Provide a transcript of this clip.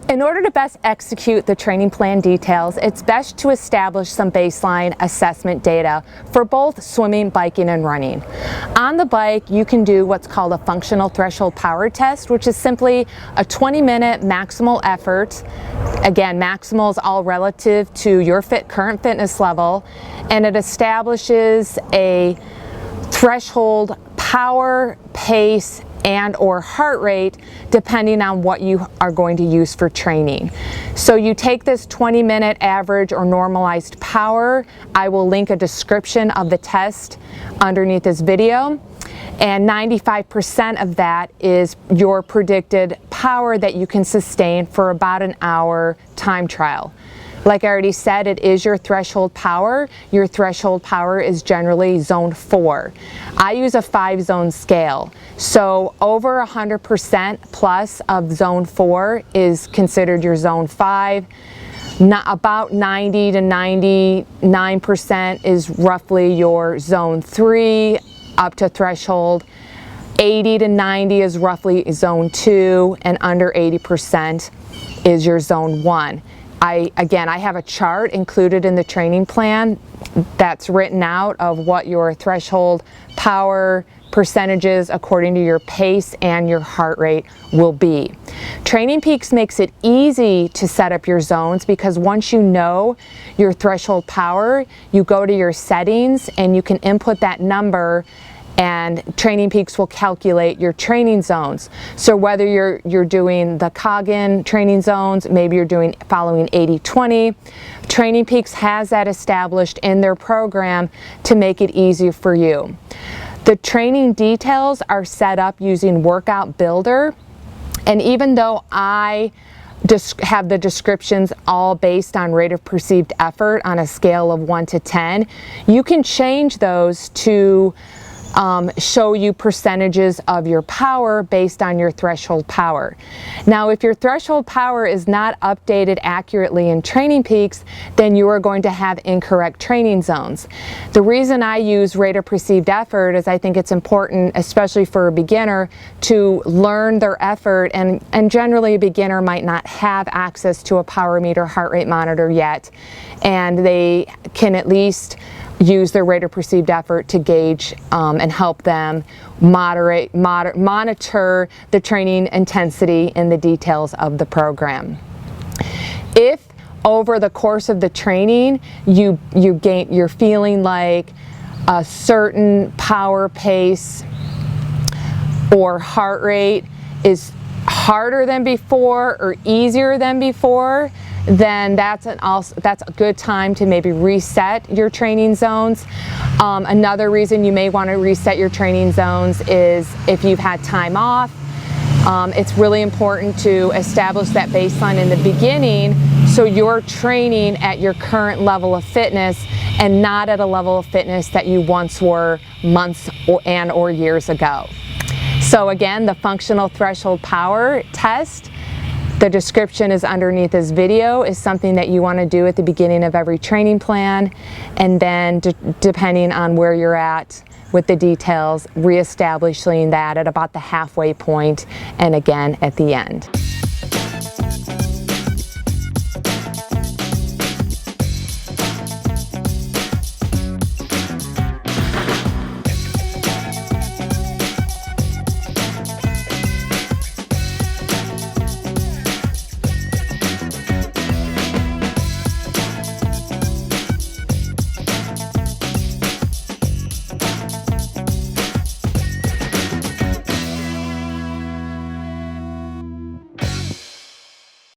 In order to best execute the training plan details, it's best to establish some baseline assessment data for both swimming, biking, and running. On the bike, you can do what's called a functional threshold power test, which is simply a 20-minute maximal effort. Again, maximal is all relative to your current fitness level, and it establishes a threshold power, pace, and or heart rate depending on what you are going to use for training. So you take this 20-minute average or normalized power. I will link a description of the test underneath this video, and 95% of that is your predicted power that you can sustain for about an hour time trial. Like I already said, it is your threshold power. Your threshold power is generally zone 4. I use a 5-zone scale. So over 100% plus of zone 4 is considered your zone 5. About 90 to 99% is roughly your zone 3 up to threshold. 80 to 90 is roughly zone 2, and under 80% is your zone 1. I have a chart included in the training plan that's written out of what your threshold power percentages according to your pace and your heart rate will be. Training Peaks makes it easy to set up your zones because once you know your threshold power, you go to your settings and you can input that number, and Training Peaks will calculate your training zones. So whether you're doing the Coggin training zones, maybe you're following 80-20, Training Peaks has that established in their program to make it easy for you. The training details are set up using Workout Builder, and even though I just have the descriptions all based on rate of perceived effort on a scale of 1 to 10, you can change those to show you percentages of your power based on your threshold power. Now, if your threshold power is not updated accurately in Training Peaks, then you are going to have incorrect training zones. The reason I use rate of perceived effort is I think it's important, especially for a beginner, to learn their effort, and generally a beginner might not have access to a power meter, heart rate monitor yet, and they can at least use their rate of perceived effort to gauge and help them monitor the training intensity and the details of the program. If over the course of the training you're feeling like a certain power, pace, or heart rate is harder than before or easier than before, then that's a good time to maybe reset your training zones. Another reason you may want to reset your training zones is if you've had time off. It's really important to establish that baseline in the beginning so you're training at your current level of fitness and not at a level of fitness that you once were months or years ago. So again, the functional threshold power test, the description is underneath this video, is something that you want to do at the beginning of every training plan, and then depending on where you're at with the details, reestablishing that at about the halfway point and again at the end.